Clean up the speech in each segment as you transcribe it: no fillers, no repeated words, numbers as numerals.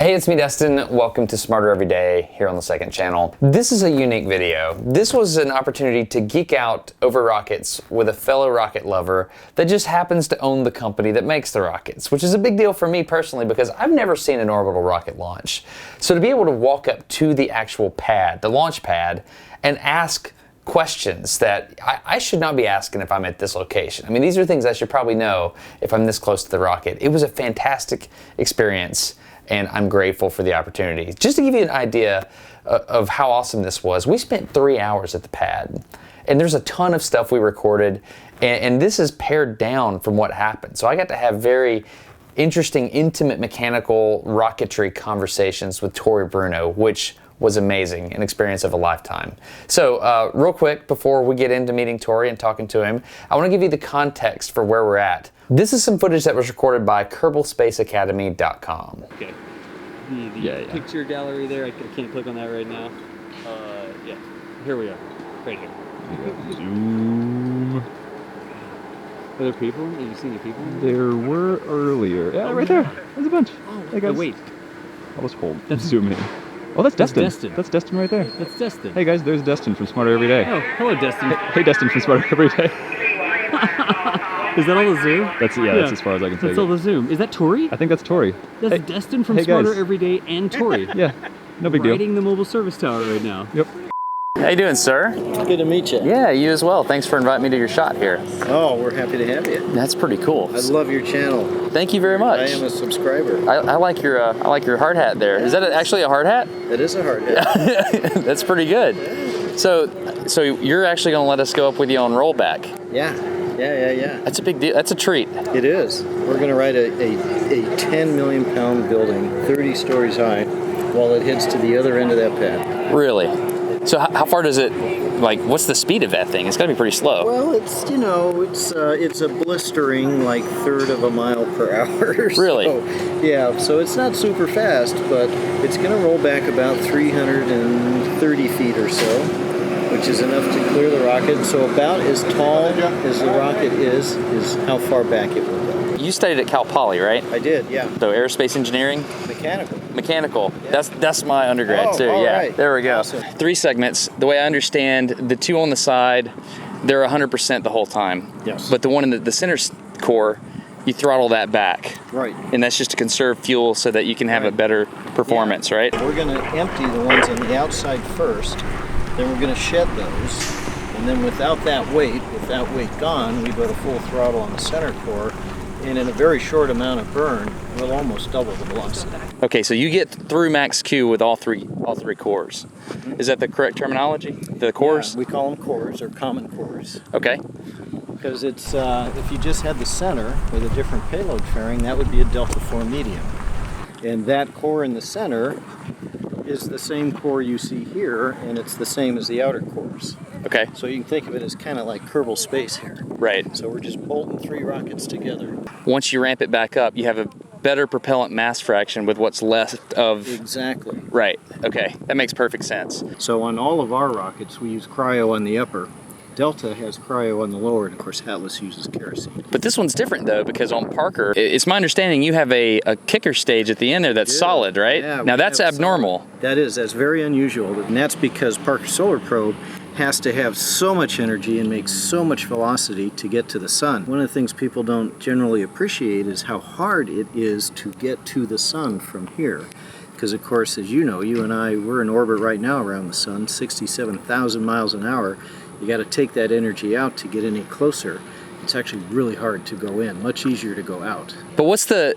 Hey, it's me, Dustin. Welcome to Smarter Every Day here on the second channel. This is a unique video. This was an opportunity to geek out over rockets with a fellow rocket lover that just happens to own the company that makes the rockets, which is a big deal for me personally because I've never seen an orbital rocket launch. So to be able to walk up to the actual pad, the launch pad, and ask questions that I should not be asking if I'm at this location. I mean, these are things I should probably know if I'm this close to the rocket. It was a fantastic experience, and I'm grateful for the opportunity. Just to give you an idea of how awesome this was, we spent 3 hours at the pad, and there's a ton of stuff we recorded, and this is pared down from what happened. So I got to have very interesting, intimate mechanical rocketry conversations with Tory Bruno, which was amazing, an experience of a lifetime. So real quick, before we get into meeting Tory and talking to him, I want to give you the context for where we're at. This is some footage that was recorded by KerbaalSpaceAcademy.com. Okay. The picture gallery there, I can't click on that right now. Yeah, here we are, right here. Zoom. Are there people? Have you seen any people? There were earlier. Yeah, right there. There's a bunch. Hey guys. Wait. I'll just hold. Zoom in. Oh, that's Destin. That's Destin right there. That's Destin. Hey guys, there's Destin from Smarter Every Day. Oh, hello Destin. Hey Destin from Smarter Every Day. Is that all the zoom? That's as far as I can take. That's all the zoom. Is that Tory? I think that's Tory. That's Destin from Smarter Every Day and Tory. Yeah, no big deal. Riding the mobile service tower right now. Yep. How you doing, sir? Good to meet you. Yeah, you as well. Thanks for inviting me to your shot here. Oh, we're happy to have you. That's pretty cool. I love your channel. Thank you very much. I am a subscriber. I like your hard hat there. Is that actually a hard hat? It is a hard hat. That's pretty good. So you're actually going to let us go up with you on rollback? Yeah. That's a big deal. That's a treat. It is. We're going to ride a 10 million pound building, 30 stories high, while it heads to the other end of that pad. Really? So how far does it, like, what's the speed of that thing? It's got to be pretty slow. Well, it's a blistering like third of a mile per hour. Really? So it's not super fast, but it's going to roll back about 330 feet or so, which is enough to clear the rocket. So about as tall as the rocket is how far back it will go. You studied at Cal Poly, right? I did, yeah. So aerospace engineering? Mechanical. Yeah. That's my undergrad too. Yeah. Right. There we go. Awesome. 3 segments. The way I understand, the 2 on the side, they're 100% the whole time. Yes. But the one in the center core, you throttle that back. Right. And that's just to conserve fuel so that you can have a better performance, right? We're going to empty the ones on the outside first, then we're going to shed those, and then with that weight gone, we go to full throttle on the center core, and in a very short amount of burn, we'll almost double the velocity. Okay, so you get through max Q with all three cores. Mm-hmm. Is that the correct terminology? The cores? Yeah, we call them cores, or common cores. Okay. Because it's if you just had the center with a different payload fairing, that would be a Delta IV medium. And that core in the center is the same core you see here, and it's the same as the outer cores. Okay. So you can think of it as kind of like Kerbal Space here. Right. So we're just bolting 3 rockets together. Once you ramp it back up, you have a better propellant mass fraction with what's left of... Exactly. Right. Okay. That makes perfect sense. So on all of our rockets, we use cryo on the upper. Delta has cryo on the lower, and of course Atlas uses kerosene. But this one's different though, because on Parker, it's my understanding you have a kicker stage at the end there that's solid, right? Yeah, now that's abnormal. That's very unusual, and that's because Parker Solar Probe has to have so much energy and make so much velocity to get to the sun. One of the things people don't generally appreciate is how hard it is to get to the sun from here. Because of course, as you know, you and I, we're in orbit right now around the sun, 67,000 miles an hour. You got to take that energy out to get any closer. It's actually really hard to go in, much easier to go out. But what's the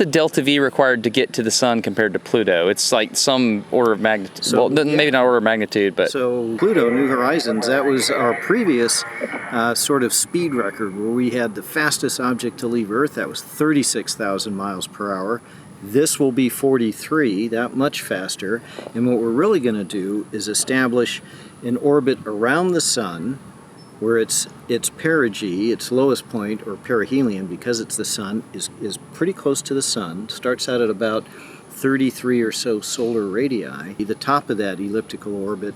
delta V required to get to the sun compared to Pluto? It's like some order of magnitude. So, well, maybe not order of magnitude, but... So Pluto, New Horizons, that was our previous sort of speed record where we had the fastest object to leave Earth. That was 36,000 miles per hour. This will be 43, that much faster. And what we're really going to do is establish an orbit around the sun where its perigee, its lowest point, or perihelion, because it's the sun, is pretty close to the sun, starts out at about 33 or so solar radii. The top of that elliptical orbit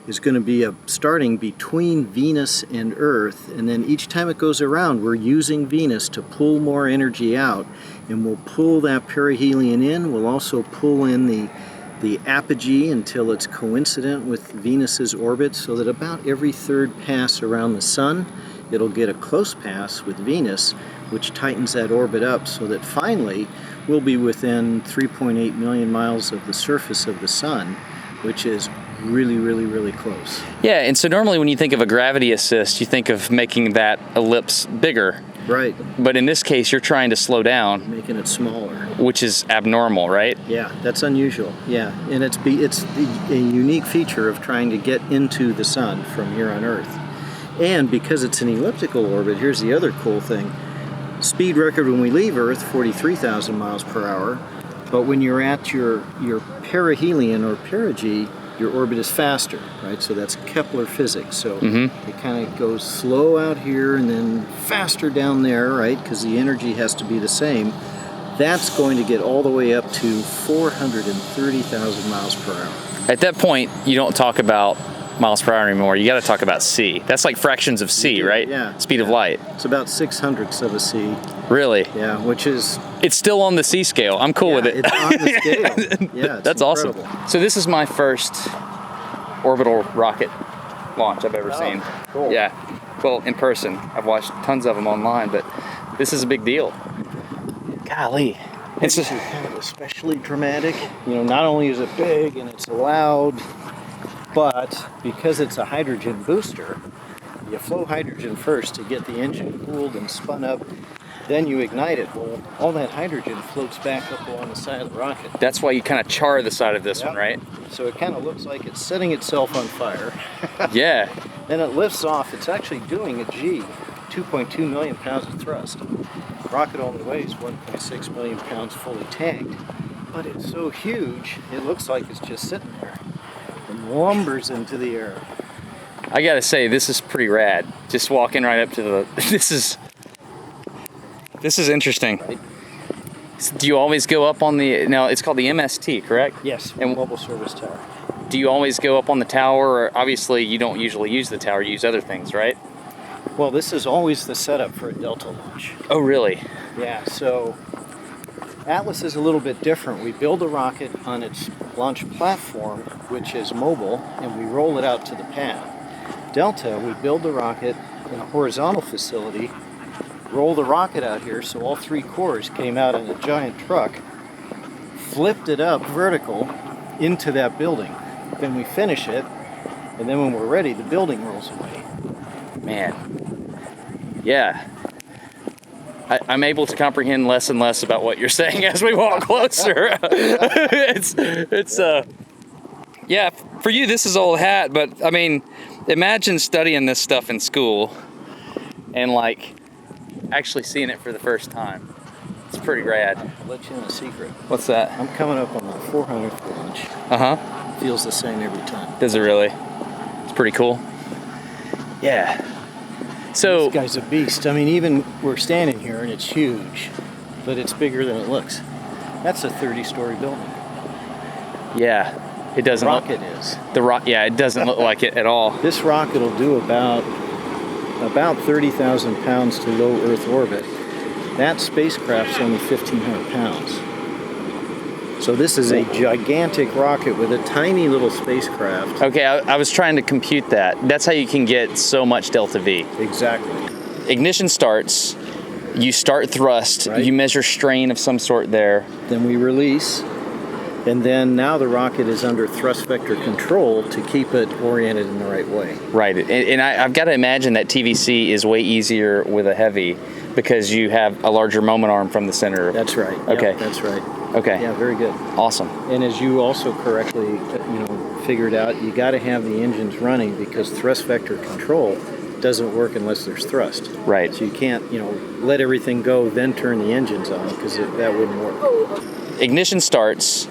is going to be starting between Venus and Earth, and then each time it goes around, we're using Venus to pull more energy out, and we'll pull that perihelion in. We'll also pull in the apogee until it's coincident with Venus's orbit, so that about every third pass around the Sun, it'll get a close pass with Venus, which tightens that orbit up so that finally we'll be within 3.8 million miles of the surface of the Sun, which is really, really, really close. Yeah, and so normally when you think of a gravity assist, you think of making that ellipse bigger. Right. But in this case, you're trying to slow down. Making it smaller. Which is abnormal, right? Yeah, that's unusual. Yeah, and it's a unique feature of trying to get into the Sun from here on Earth. And because it's an elliptical orbit, here's the other cool thing. Speed record when we leave Earth, 43,000 miles per hour. But when you're at your perihelion or perigee, your orbit is faster, right? So that's Kepler physics. So it kind of goes slow out here and then faster down there, right? Because the energy has to be the same. That's going to get all the way up to 430,000 miles per hour. At that point, you don't talk about miles per hour anymore. You got to talk about C. That's like fractions of C, right? Yeah. Speed of light. It's about 600ths of a C. Really? Yeah, which is... It's still on the C scale. I'm cool with it. It's on the scale. Yeah, it's That's incredible. awesome. So this is my first orbital rocket launch I've ever seen. Cool. Yeah. Well, in person. I've watched tons of them online, but this is a big deal. Golly. It's just kind of especially dramatic. You know, not only is it big and it's loud, but because it's a hydrogen booster, you flow hydrogen first to get the engine cooled and spun up, then you ignite it. Well, all that hydrogen floats back up along the side of the rocket. That's why you kind of char the side of this one, right? So it kind of looks like it's setting itself on fire. Yeah. Then it lifts off. It's actually doing a G, 2.2 million pounds of thrust. The rocket only weighs 1.6 million pounds fully tanked, but it's so huge, it looks like it's just sitting there and lumbers into the air. I gotta say, this is pretty rad. Just walking right up to the... This is interesting. Right. Do you always go up on the... Now, it's called the MST, correct? Yes, And mobile service tower. do you always go up on the tower? Or obviously, you don't usually use the tower. You use other things, right? Well, this is always the setup for a Delta launch. Oh, really? Yeah, so Atlas is a little bit different. We build a rocket on its launch platform, which is mobile, and we roll it out to the pad. Delta, we build the rocket in a horizontal facility, roll the rocket out here so all three cores came out in a giant truck, flipped it up vertical into that building. Then we finish it, and then when we're ready, the building rolls away. Man. Yeah. I'm able to comprehend less and less about what you're saying as we walk closer. Yeah, for you this is old hat, but I mean, imagine studying this stuff in school and like actually seeing it for the first time. It's pretty rad. I'll let you in a secret. What's that? I'm coming up on my 400th launch. Uh-huh. Feels the same every time. Does it really? It's pretty cool. Yeah. So This guy's a beast. I mean, even we're standing here and it's huge, but it's bigger than it looks. That's a 30-story building. yeah, it doesn't Rocket look, is. yeah, it doesn't look like it at all. This rocket will do about 30,000 pounds to low Earth orbit. That spacecraft's only 1,500 pounds. So this is a gigantic rocket with a tiny little spacecraft. Okay, I was trying to compute that. That's how you can get so much delta V. Exactly. Ignition starts, you start thrust, Right. you measure strain of some sort there. Then we release, and then now the rocket is under thrust vector control to keep it oriented in the right way. Right, and I've got to imagine that TVC is way easier with a heavy because you have a larger moment arm from the center. That's right. Okay. Yep, that's right. Okay. Yeah, very good. Awesome. And as you also correctly, figured out, you got to have the engines running because thrust vector control doesn't work unless there's thrust. Right. So you can't, let everything go, then turn the engines on because that wouldn't work. Ignition starts,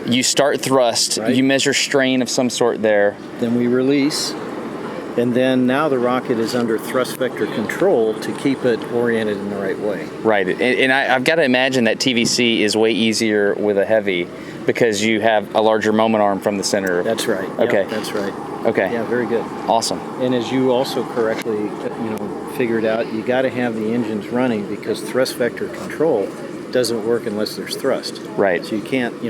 you start thrust, Right. you measure strain of some sort there. Then we release, and then now the rocket is under thrust vector control to keep it oriented in the right way. Right, and I've got to imagine that TVC is way easier with a heavy because you have a larger moment arm from the center. That's right. Okay. Yep, that's right. Okay. Yeah, very good. Awesome. And as you also correctly, figured out, you got to have the engines running because thrust vector control doesn't work unless there's thrust. Right. So you can't,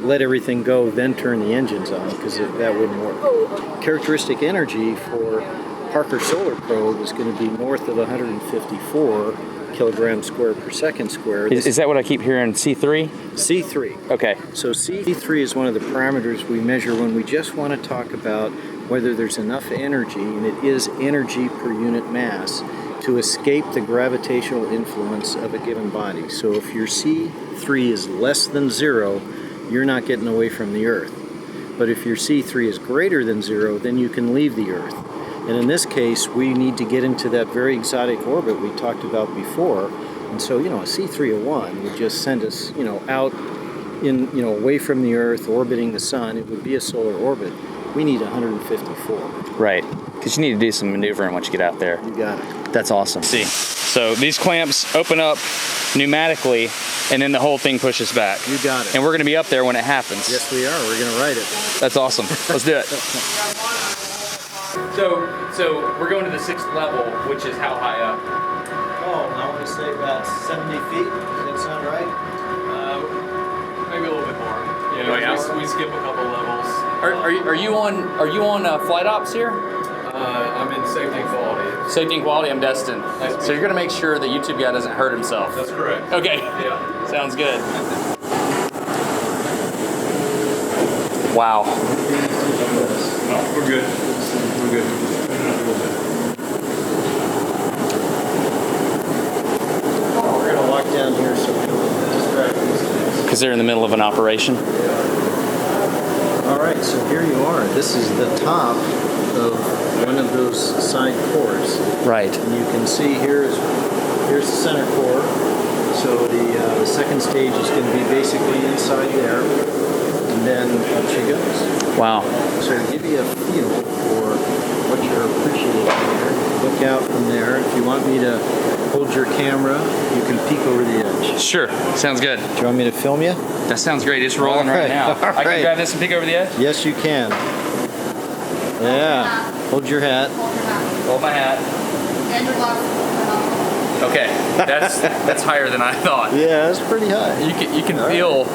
let everything go, then turn the engines on, because that wouldn't work. Characteristic energy for Parker Solar Probe is going to be north of 154 kilograms square per second square. Is that what I keep hearing, C3? C3. Okay. So C3 is one of the parameters we measure when we just want to talk about whether there's enough energy, and it is energy per unit mass, to escape the gravitational influence of a given body. So if your C3 is less than 0, you're not getting away from the Earth. But if your C3 is greater than 0, then you can leave the Earth. And in this case, we need to get into that very exotic orbit we talked about before. And so, a C301 would just send us, out away from the Earth, orbiting the sun. It would be a solar orbit. We need 154. Right. Because you need to do some maneuvering once you get out there. You got it. That's awesome. See, so these clamps open up pneumatically, and then the whole thing pushes back. You got it. And we're going to be up there when it happens. Yes, we are. We're going to ride it. That's awesome. Let's do it. So we're going to the 6th level, which is how high up? Oh, I want to say about 70 feet. Does that sound right? Maybe a little bit more. Yeah, we skip a couple levels. Are you on flight ops here? I'm in safety and quality. Safety and quality. I'm Destin. So you're going to make sure the YouTube guy doesn't hurt himself. That's correct. Okay. Yeah. Sounds good. Wow. No, we're good. We're good. We're going to lock down here so we don't distract these things. Because they're in the middle of an operation. All right, so here you are. This is the top of one of those side cores. Right. And you can see here's the center core. So the second stage is going to be basically inside there, and then up she goes. Wow. So to give you a feel for what you're appreciating here, look out from there. If you want me to hold your camera, you can peek over the edge. Sure. Sounds good. Do you want me to film you? That sounds great. It's rolling right now. I can grab this and peek over the edge? Yes, you can. Yeah. Hold your hat. Hold my hat. And your glasses. Okay. That's higher than I thought. Yeah, that's pretty high. You can feel.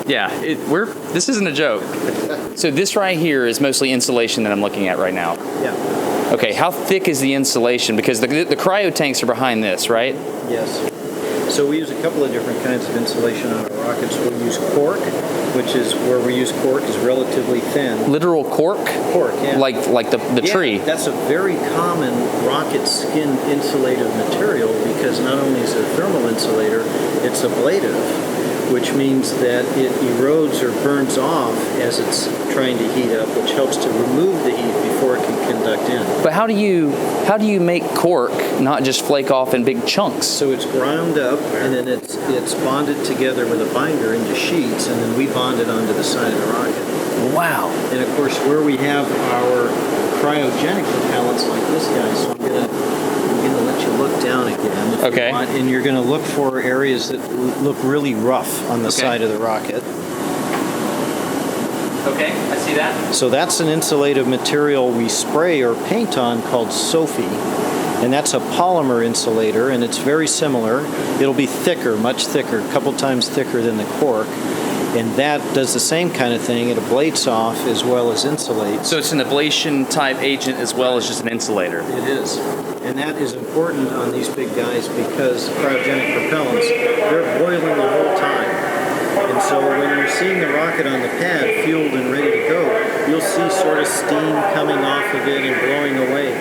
Yeah, this isn't a joke. So this right here is mostly insulation that I'm looking at right now. Yeah. Okay, how thick is the insulation? Because the cryo tanks are behind this, right? Yes. So we use a couple of different kinds of insulation on our rockets. We'll use cork, which is where we use cork is relatively thin. Literal cork? Cork, yeah. Like the tree? That's a very common rocket skin insulative material because not only is it a thermal insulator, it's ablative, which means that it erodes or burns off as it's trying to heat up, which helps to remove the heat before it can conduct in. But how do you make cork not just flake off in big chunks? So it's ground up, and then it's bonded together with a binder into sheets, and then we bond it onto the side of the rocket. Wow. And of course, where we have our cryogenic propellants like this guy, so I'm gonna let you look down again. If Okay. you want, and you're gonna look for areas that look really rough on the side of the rocket. Okay, I see that. So that's an insulative material we spray or paint on called Sophie. And that's a polymer insulator, and it's very similar. It'll be thicker, much thicker, a couple times thicker than the cork. And that does the same kind of thing. It ablates off as well as insulates. So it's an ablation type agent as well as just an insulator. It is. And that is important on these big guys because cryogenic propellants, they're boiling the whole time. And so when you're seeing the rocket on the pad, fueled and ready to go, you'll see sort of steam coming off of it and blowing away.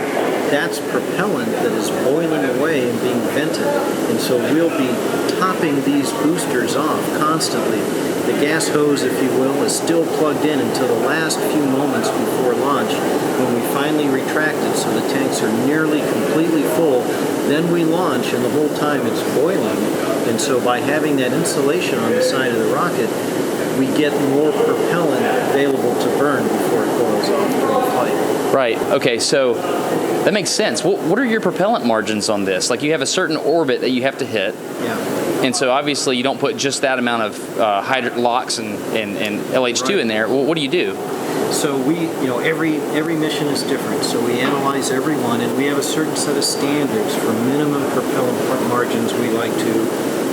That's propellant that is boiling away and being vented. And so we'll be topping these boosters off constantly. The gas hose, if you will, is still plugged in until the last few moments before launch when we finally retract it so the tanks are nearly completely full. Then we launch and the whole time it's boiling. And so by having that insulation on the side of the rocket, we get more propellant available to burn before it boils off during flight. Right. Okay, so that makes sense. What are your propellant margins on this? Like you have a certain orbit that you have to hit. Yeah. And so obviously you don't put just that amount of LOX and LH2 in there. Well, what do you do? So every mission is different. So we analyze every one, and we have a certain set of standards for minimum propellant margins we like to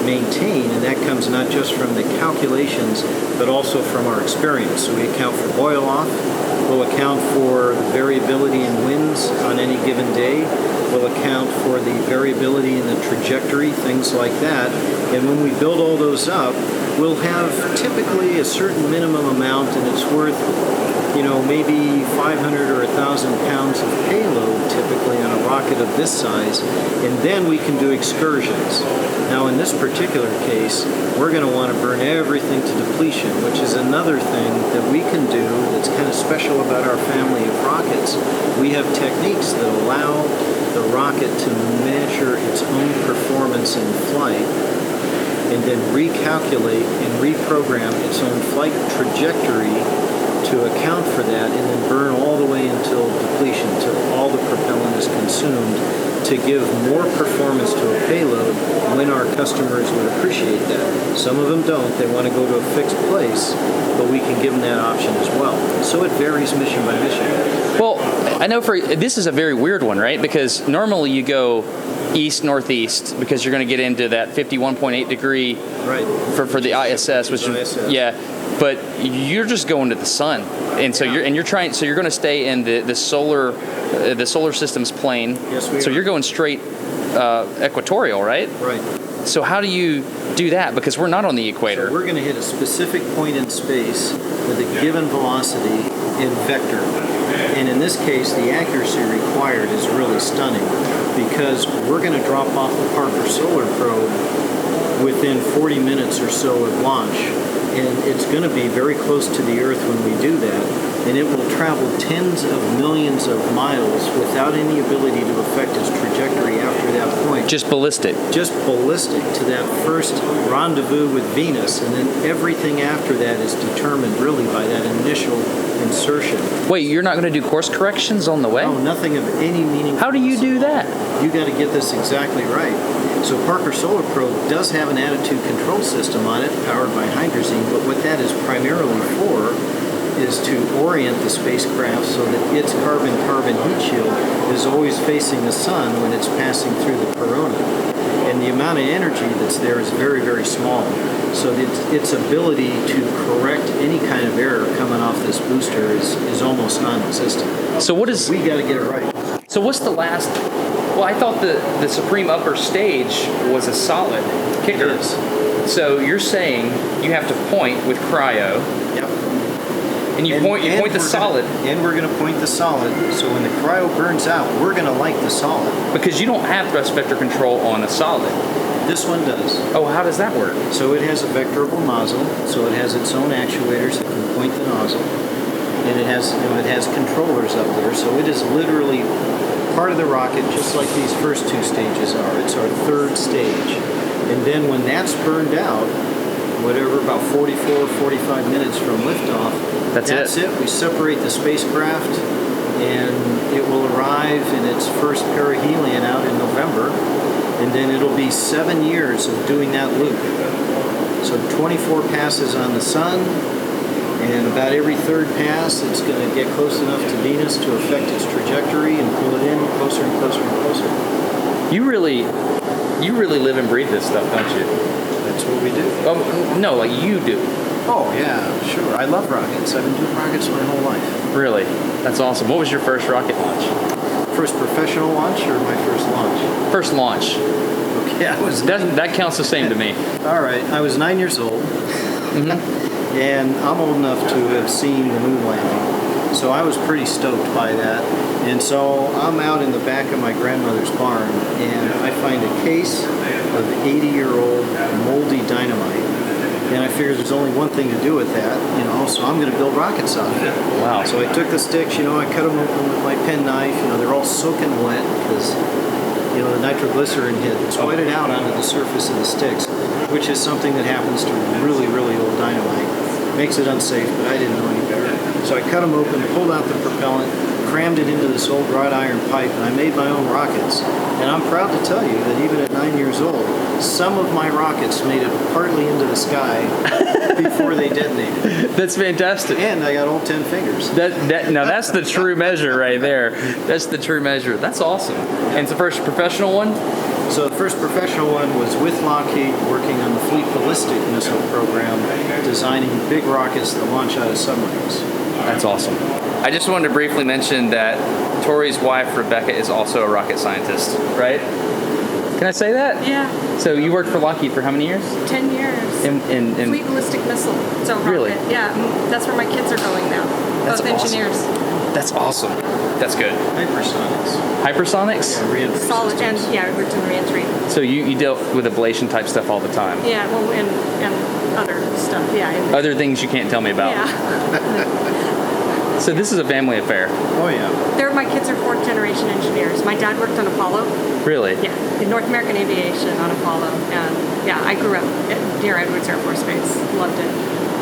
maintain, and that comes not just from the calculations, but also from our experience. So we account for boil off, we'll account for the variability in winds on any given day, we'll account for the variability in the trajectory, things like that. And when we build all those up, we'll have typically a certain minimum amount, and it's worth, maybe 500 or 1,000 pounds of payload typically on a rocket of this size, and then we can do excursions. Now in this particular case, we're going to want to burn everything to depletion, which is another thing that we can do that's kind of special about our family of rockets. We have techniques that allow the rocket to measure its own performance in flight and then recalculate and reprogram its own flight trajectory to account for that, and then burn all the way until depletion, till all the propellant is consumed, to give more performance to a payload when our customers would appreciate that. Some of them don't. They want to go to a fixed place, but we can give them that option as well. So it varies mission by mission. Well, I know this is a very weird one, right? Because normally you go east-northeast because you're going to get into that 51.8 degree right. for the ISS, which is, yeah. But you're just going to the sun, and so you're going to stay in the solar system's plane. Yes, we are. So you're going straight equatorial, right? Right. So how do you do that? Because we're not on the equator. So we're going to hit a specific point in space with a given velocity in vector. And in this case, the accuracy required is really stunning, because we're going to drop off the Parker Solar Probe within 40 minutes or so of launch. And it's going to be very close to the Earth when we do that. And it will travel tens of millions of miles without any ability to affect its trajectory after that point. Just ballistic. Just ballistic to that first rendezvous with Venus. And then everything after that is determined really by that initial insertion. Wait, you're not going to do course corrections on the way? No, nothing of any meaning. How do you do that? You got to get this exactly right. So Parker Solar Probe does have an attitude control system on it, powered by hydrazine, but what that is primarily for is to orient the spacecraft so that its carbon-carbon heat shield is always facing the sun when it's passing through the corona. And the amount of energy that's there is very, very small. So its ability to correct any kind of error coming off this booster is almost non-existent. So what is... We got to get it right. So what's the last... Well, I thought the supreme upper stage was a solid kicker. It is. So you're saying you have to point with cryo. Yep. And you point the solid. And we're going to point the solid. So when the cryo burns out, we're going to light the solid. Because you don't have thrust vector control on a solid. This one does. Oh, how does that work? So it has a vectorable nozzle. So it has its own actuators that can point the nozzle. And it has controllers up there. So it is literally part of the rocket, just like these first two stages are. It's our third stage. And then when that's burned out, whatever, about 44, 45 minutes from liftoff, that's it. We separate the spacecraft, and it will arrive in its first perihelion out in November, and then it'll be 7 years of doing that loop. So 24 passes on the sun, and about every third pass, it's going to get close enough to Venus to affect its trajectory and pull it in closer and closer and closer. You really live and breathe this stuff, don't you? That's what we do. No, like you do. Oh, yeah, sure. I love rockets. I've been doing rockets my whole life. Really? That's awesome. What was your first rocket launch? First professional launch or my first launch? First launch. Okay, I was... That counts the same to me. All right. I was 9 years old. Mm-hmm. And I'm old enough to have seen the moon landing. So I was pretty stoked by that. And so I'm out in the back of my grandmother's barn, and I find a case of 80-year-old moldy dynamite. And I figured there's only one thing to do with that, so I'm going to build rockets out of it. Wow. So I took the sticks, I cut them open with my penknife. They're all soaking wet because, the nitroglycerin had sweated out onto the surface of the sticks, which is something that happens to really, really old dynamite. Makes it unsafe, but I didn't know any better. So I cut them open, pulled out the propellant, crammed it into this old wrought iron pipe, and I made my own rockets. And I'm proud to tell you that even at 9 years old, some of my rockets made it partly into the sky before they detonated. That's fantastic. And I got all 10 fingers. Now that's the true measure right there. That's the true measure. That's awesome. And it's the first professional one? So the first professional one was with Lockheed, working on the Fleet Ballistic Missile Program, designing big rockets that launch out of submarines. That's awesome. I just wanted to briefly mention that Tory's wife, Rebecca, is also a rocket scientist, right? Can I say that? Yeah. So you worked for Lockheed for how many years? 10 years. In Fleet Ballistic Missile. So rocket. Really? Yeah, that's where my kids are going now. That's Both awesome. engineers. That's awesome. That's good. Hypersonics. Hypersonics? Yeah, re-entry Solid, and systems. yeah, I worked in reentry. So you dealt with ablation type stuff all the time? Yeah, well, and other stuff, yeah. Other things you can't tell me about? Yeah. So this is a family affair? Oh yeah. My kids are 4th generation engineers. My dad worked on Apollo. Really? Yeah, in North American Aviation on Apollo. And yeah, I grew up near Edwards Air Force Base. Loved it.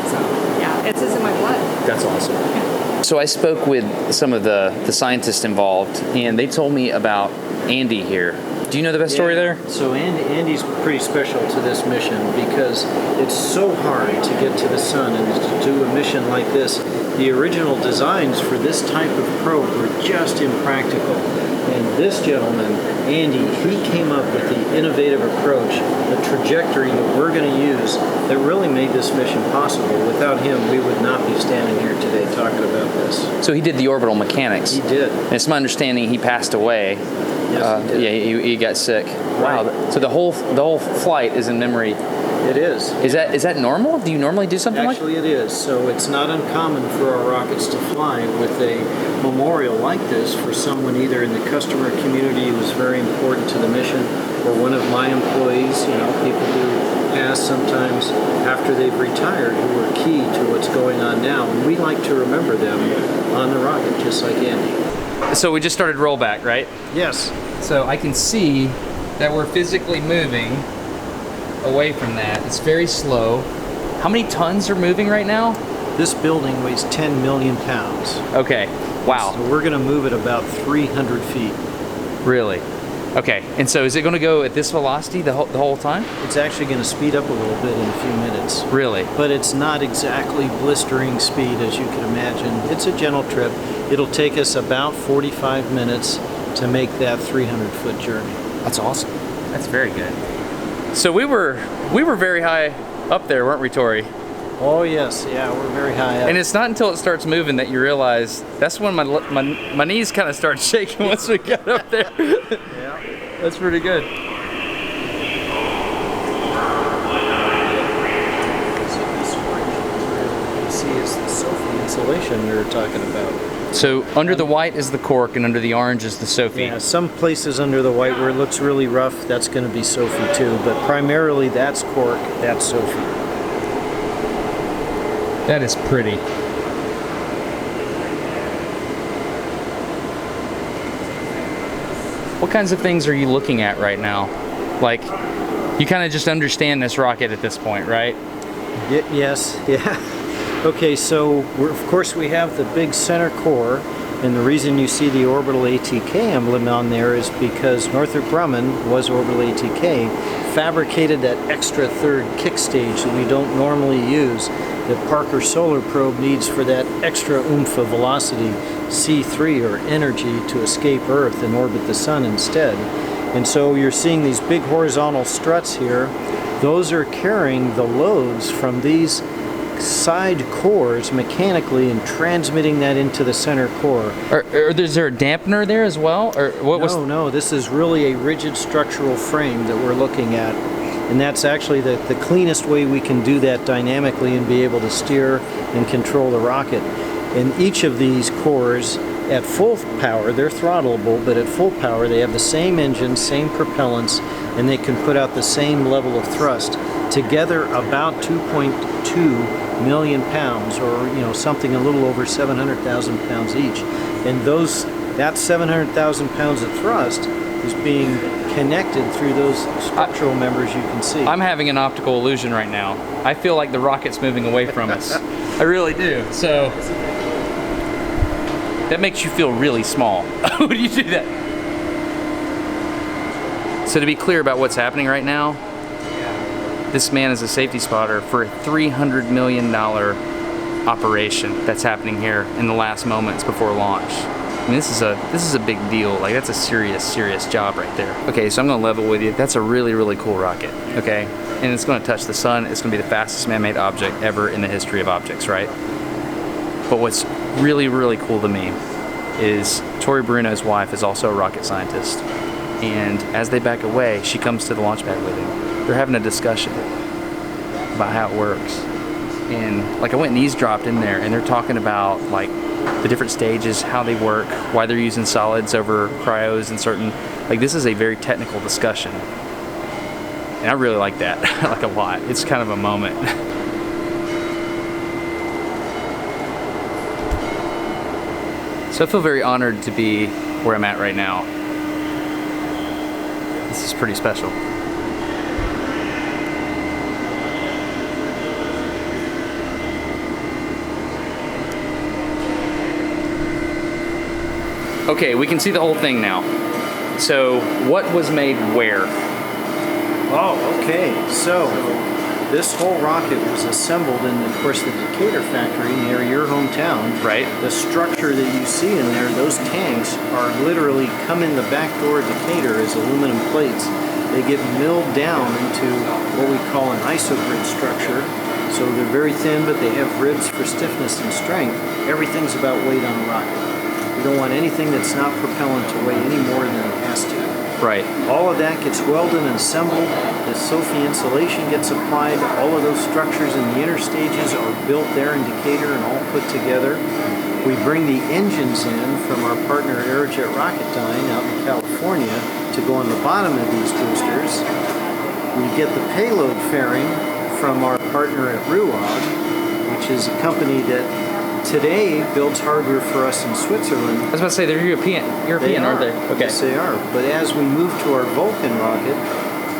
So yeah, it's in my blood. That's awesome. Yeah. So I spoke with some of the scientists involved, and they told me about Andy here. Do you know the best story there? So Andy's pretty special to this mission because it's so hard to get to the sun and to do a mission like this. The original designs for this type of probe were just impractical. And this gentleman, Andy, he came up with the innovative approach, the trajectory that we're going to use that really made this mission possible. Without him, we would not be standing here today talking about this. So he did the orbital mechanics. He did. And it's my understanding he passed away. Yes, he did. Yeah, he got sick. Right. Wow. So the whole flight is in memory. It is. Is that normal? Do you normally do something like that? Actually, it is. So it's not uncommon for our rockets to fly with a memorial like this for someone either in the customer community who was very important to the mission, or one of my employees. You know, people who pass sometimes after they've retired who are key to what's going on now, and we like to remember them on the rocket, just like Andy. So we just started rollback, right? Yes. So I can see that we're physically moving away from that. It's very slow. How many tons are moving right now? This building weighs 10 million pounds. Okay. Wow. So we're going to move at about 300 feet. Really? Okay. And so is it going to go at this velocity the whole time? It's actually going to speed up a little bit in a few minutes. Really? But it's not exactly blistering speed as you can imagine. It's a gentle trip. It'll take us about 45 minutes to make that 300-foot journey. That's awesome. That's very good. So we were very high up there, weren't we, Tory? Oh yes, yeah, we're very high up. And it's not until it starts moving that you realize that's when my knees kind of start shaking once we got up there. Yeah. That's pretty good. You see is the Sophie insulation we were talking about. So under the white is the cork, and under the orange is the Sophie. Yeah, some places under the white where it looks really rough, that's going to be Sophie too, but primarily that's cork, that's Sophie. That is pretty. What kinds of things are you looking at right now? Like, you kind of just understand this rocket at this point, right? Yes, yeah. Okay, so of course we have the big center core, and the reason you see the orbital ATK emblem on there is because Northrop Grumman was orbital ATK, fabricated that extra third kick stage that we don't normally use, that Parker Solar Probe needs for that extra oomph of velocity, C3, or energy, to escape Earth and orbit the Sun instead. And so you're seeing these big horizontal struts here. Those are carrying the loads from these side cores mechanically and transmitting that into the center core. Is there a dampener there as well? Or what was? No, this is really a rigid structural frame that we're looking at. And that's actually the cleanest way we can do that dynamically and be able to steer and control the rocket. And each of these cores at full power, they're throttleable, but at full power they have the same engine, same propellants, and they can put out the same level of thrust. Together about 2.2 million pounds, or something a little over 700,000 pounds each. And that 700,000 pounds of thrust is being connected through those structural members you can see. I'm having an optical illusion right now. I feel like the rocket's moving away from us. I really do. So that makes you feel really small when you do that. So to be clear about what's happening right now, this man is a safety spotter for a $300 million operation that's happening here in the last moments before launch. I mean, this is a big deal. Like, that's a serious job right there. Okay, so I'm gonna level with you. That's a really cool rocket, okay? And it's gonna touch the sun. It's gonna be the fastest man-made object ever in the history of objects, right? But what's really cool to me is Tory Bruno's wife is also a rocket scientist. And as they back away, she comes to the launch pad with him. They're having a discussion about how it works. And like, I went and eavesdropped in there, and they're talking about like the different stages, how they work, why they're using solids over cryos and certain, like, this is a very technical discussion. And I really like that, like, a lot. It's kind of a moment. So I feel very honored to be where I'm at right now. This is pretty special. Okay, we can see the whole thing now. So, what was made where? Oh, okay. So, this whole rocket was assembled in, of course, the Decatur factory near your hometown. Right. The structure that you see in there, those tanks are literally come in the back door of Decatur as aluminum plates. They get milled down into what we call an isogrid structure. So they're very thin, but they have ribs for stiffness and strength. Everything's about weight on a rocket. You don't want anything that's not propellant to weigh any more than it has to. Right. All of that gets welded and assembled. The SOFI insulation gets applied. All of those structures in the inner stages are built there in Decatur and all put together. We bring the engines in from our partner Aerojet Rocketdyne out in California to go on the bottom of these boosters. We get the payload fairing from our partner at RUAG, which is a company that today builds hardware for us in Switzerland. I was about to say, they're European, aren't they? Okay. Yes, they are. But as we move to our Vulcan rocket,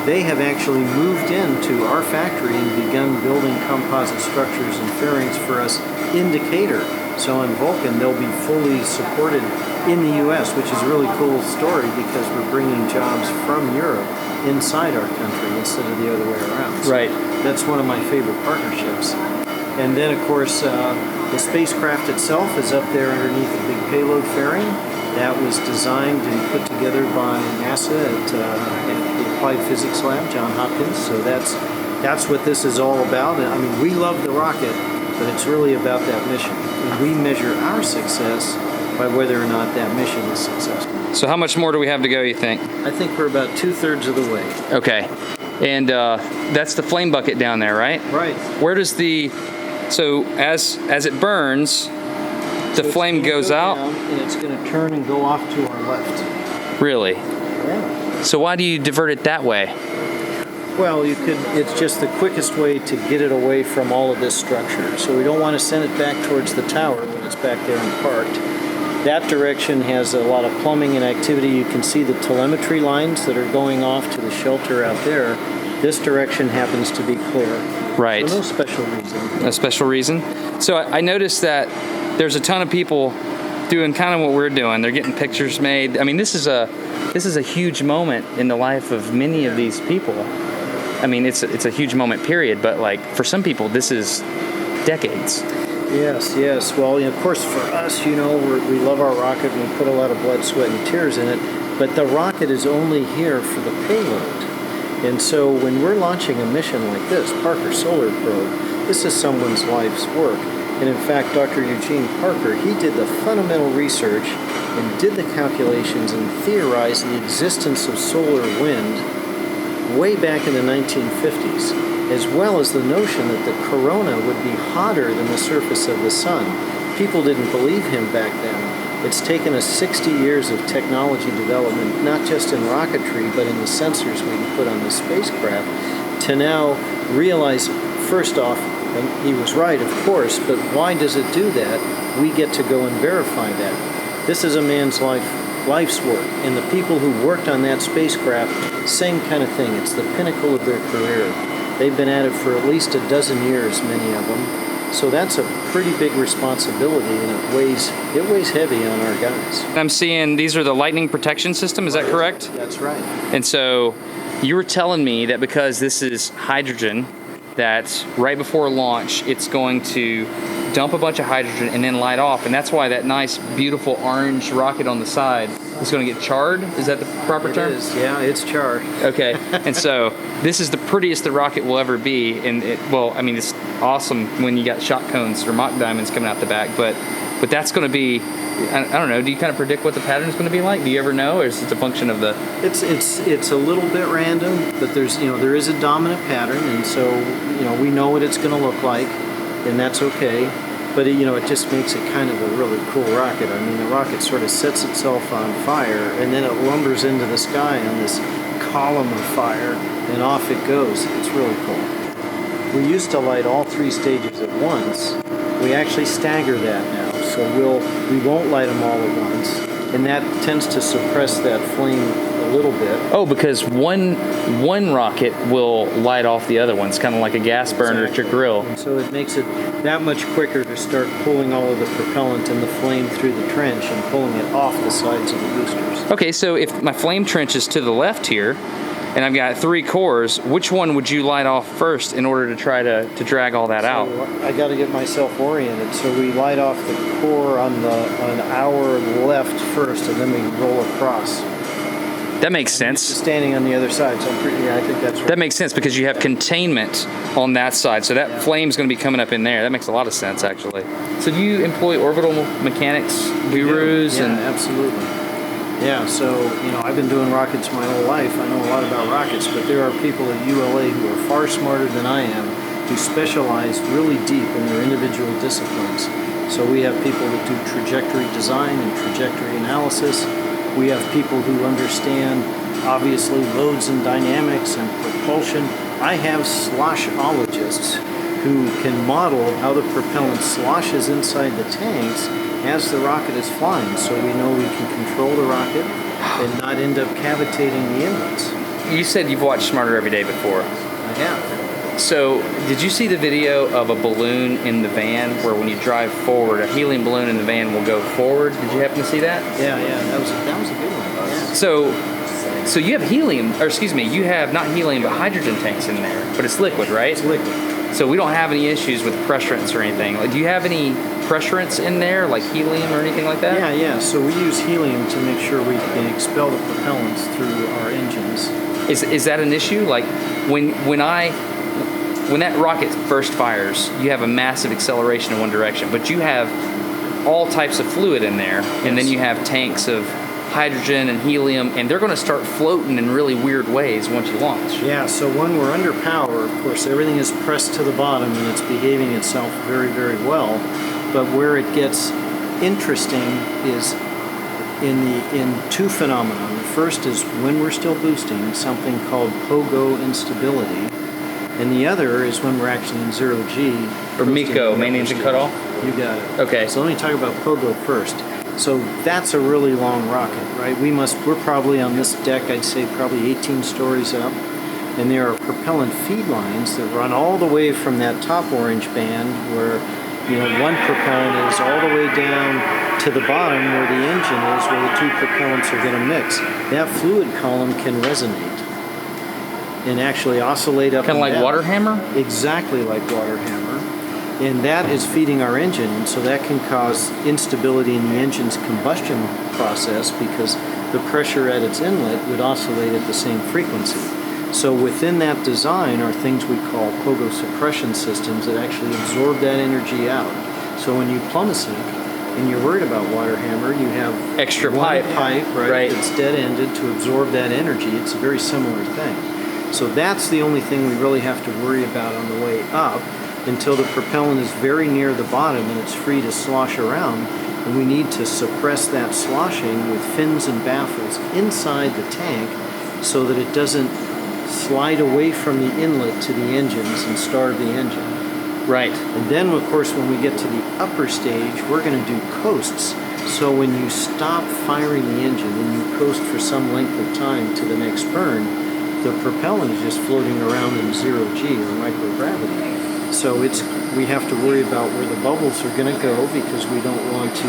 they have actually moved into our factory and begun building composite structures and fairings for us in Decatur. So on Vulcan, they'll be fully supported in the U.S., which is a really cool story because we're bringing jobs from Europe inside our country instead of the other way around. So right. That's one of my favorite partnerships. And then, of course, the spacecraft itself is up there underneath a big payload fairing. That was designed and put together by NASA at the Applied Physics Lab, Johns Hopkins. So that's what this is all about. I mean, we love the rocket, but it's really about that mission. And we measure our success by whether or not that mission is successful. So how much more do we have to go, you think? I think we're about 2/3 of the way. Okay. And that's the flame bucket down there, right? Right. Where does the... So as it burns, the flame goes out? And it's going to turn and go off to our left. Really? Yeah. So why do you divert it that way? Well, it's just the quickest way to get it away from all of this structure. So we don't want to send it back towards the tower when it's back there and parked. That direction has a lot of plumbing and activity. You can see the telemetry lines that are going off to the shelter out there. This direction happens to be clear. Right. So no special reason. No special reason. So I noticed that there's a ton of people doing kind of what we're doing. They're getting pictures made. I mean, this is a huge moment in the life of many of these people. I mean, it's a huge moment, period. But like, for some people, this is decades. Yes. Well, of course, for us, we love our rocket and we put a lot of blood, sweat, and tears in it. But the rocket is only here for the payload. And so when we're launching a mission like this, Parker Solar Probe, this is someone's life's work. And in fact, Dr. Eugene Parker, he did the fundamental research and did the calculations and theorized the existence of solar wind way back in the 1950s, as well as the notion that the corona would be hotter than the surface of the sun. People didn't believe him back then. It's taken us 60 years of technology development, not just in rocketry, but in the sensors we can put on the spacecraft, to now realize, first off, and he was right, of course, but why does it do that? We get to go and verify that. This is a man's life's work, and the people who worked on that spacecraft, same kind of thing. It's the pinnacle of their career. They've been at it for at least a dozen years, many of them. So that's a pretty big responsibility, and it weighs heavy on our guys. I'm seeing these are the lightning protection system, is that correct? That's right. And so you were telling me that because this is hydrogen that right before launch, it's going to dump a bunch of hydrogen and then light off. And that's why that nice, beautiful orange rocket on the side is going to get charred. Is that the proper term? It is, yeah, it's charred. Okay, and so this is the prettiest the rocket will ever be. And it's awesome when you got shot cones or mock diamonds coming out the back, but that's going to be, I don't know, do you kind of predict what the pattern is going to be like? Do you ever know, or is it a function of the... It's a little bit random, but there is a dominant pattern, and so, we know what it's going to look like, and that's okay. But it just makes it kind of a really cool rocket. I mean, the rocket sort of sets itself on fire, and then it lumbers into the sky on this column of fire, and off it goes. It's really cool. We used to light all 3 stages at once. We actually stagger that now, so we won't light them all at once, and that tends to suppress that flame a little bit. Oh, because one rocket will light off the other ones, kind of like a gas burner at your grill. And so it makes it that much quicker to start pulling all of the propellant and the flame through the trench and pulling it off the sides of the boosters. Okay, so if my flame trench is to the left here, and I've got 3 cores, which one would you light off first in order to try to drag all that out? I got to get myself oriented. So we light off the core on our left first, and then we roll across. That makes sense. Standing on the other side, so I think that's right. That makes sense because you have containment on that side, so that flame's going to be coming up in there. That makes a lot of sense, actually. So do you employ orbital mechanics gurus? Yeah, absolutely. Yeah, so, I've been doing rockets my whole life. I know a lot about rockets, but there are people at ULA who are far smarter than I am, who specialize really deep in their individual disciplines. So we have people that do trajectory design and trajectory analysis. We have people who understand, obviously, loads and dynamics and propulsion. I have sloshologists who can model how the propellant sloshes inside the tanks as the rocket is flying, so we know we can control the rocket and not end up cavitating the inlets. You said you've watched Smarter Every Day before. I have. So, did you see the video of a balloon in the van where when you drive forward, a helium balloon in the van will go forward? Did you happen to see that? Yeah, that was a good one. Yeah. So you have helium, or excuse me, you have not helium but hydrogen tanks in there, but it's liquid, right? It's liquid. So we don't have any issues with pressurants or anything. Like, do you have any pressurants in there, like helium or anything like that? Yeah. So we use helium to make sure we can expel the propellants through our engines. Is that an issue? Like when that rocket first fires, you have a massive acceleration in one direction, but you have all types of fluid in there, and then you have tanks of hydrogen and helium, and they're going to start floating in really weird ways once you launch. Yeah, so when we're under power, of course, everything is pressed to the bottom and it's behaving itself very, very well. But where it gets interesting is in 2 phenomena. The first is when we're still boosting, something called Pogo Instability, and the other is when we're actually in 0G. Or MECO, main engine cutoff? You got it. Okay. So let me talk about Pogo first. So that's a really long rocket, right? We're probably on this deck, I'd say probably 18 stories up, and there are propellant feed lines that run all the way from that top orange band where one propellant is all the way down to the bottom where the engine is, where the 2 propellants are going to mix. That fluid column can resonate and actually oscillate up and down. Kind of like water hammer? Exactly like water hammer. And that is feeding our engine, and so that can cause instability in the engine's combustion process because the pressure at its inlet would oscillate at the same frequency. So within that design are things we call pogo suppression systems that actually absorb that energy out. So when you plumb a sink and you're worried about water hammer, you have extra one pipe, right, that's dead-ended to absorb that energy. It's a very similar thing. So that's the only thing we really have to worry about on the way up until the propellant is very near the bottom and it's free to slosh around. And we need to suppress that sloshing with fins and baffles inside the tank so that it doesn't slide away from the inlet to the engines and starve the engine. Right. And then, of course, when we get to the upper stage, we're going to do coasts. So when you stop firing the engine and you coast for some length of time to the next burn, the propellant is just floating around in 0G or microgravity. So we have to worry about where the bubbles are going to go because we don't want to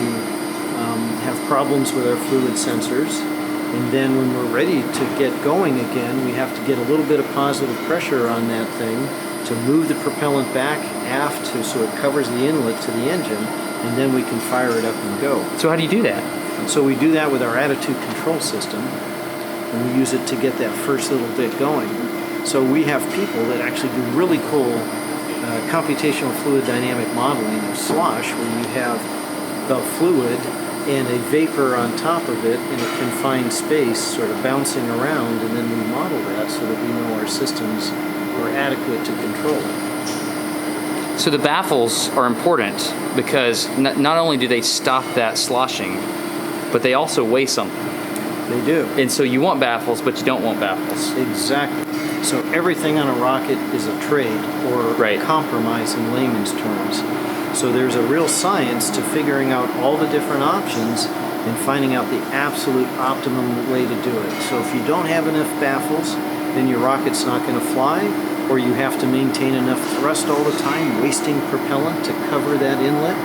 have problems with our fluid sensors. And then when we're ready to get going again, we have to get a little bit of positive pressure on that thing to move the propellant back aft so it covers the inlet to the engine, and then we can fire it up and go. So how do you do that? So we do that with our attitude control system, and we use it to get that first little bit going. So we have people that actually do really cool computational fluid dynamic modeling of slosh, where you have the fluid and a vapor on top of it in a confined space sort of bouncing around, and then we model that so that we know our systems are adequate to control it. So the baffles are important because not only do they stop that sloshing, but they also weigh something. They do. And so you want baffles, but you don't want baffles. Exactly. So everything on a rocket is a trade or Right. compromise in layman's terms. So there's a real science to figuring out all the different options and finding out the absolute optimum way to do it. So if you don't have enough baffles, then your rocket's not going to fly, or you have to maintain enough thrust all the time, wasting propellant to cover that inlet.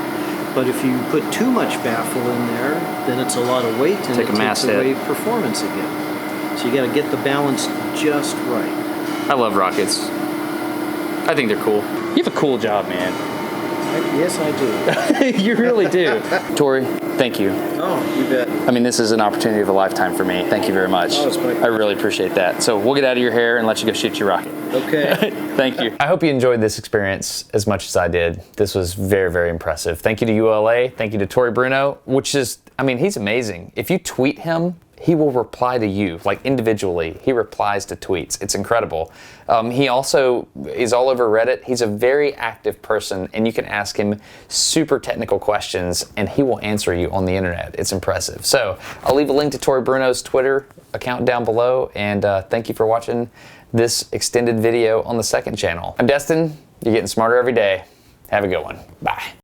But if you put too much baffle in there, then it's a lot of weight and Take it a mass takes away hit. performance again. So you got to get the balance just right. I love rockets. I think they're cool. You have a cool job, man. Yes, I do. You really do. Tory, thank you. Oh, you bet. I mean, this is an opportunity of a lifetime for me. Thank you very much. Oh, it's my pleasure. I really appreciate that. So we'll get out of your hair and let you go shoot your rocket. Okay. Thank you. I hope you enjoyed this experience as much as I did. This was very, very impressive. Thank you to ULA. Thank you to Tory Bruno, which is, I mean, he's amazing. If you tweet him, he will reply to you, like individually. He replies to tweets. It's incredible. He also is all over Reddit. He's a very active person, and you can ask him super technical questions, and he will answer you on the internet. It's impressive. So I'll leave a link to Tory Bruno's Twitter account down below, and thank you for watching this extended video on the second channel. I'm Destin. You're getting smarter every day. Have a good one. Bye.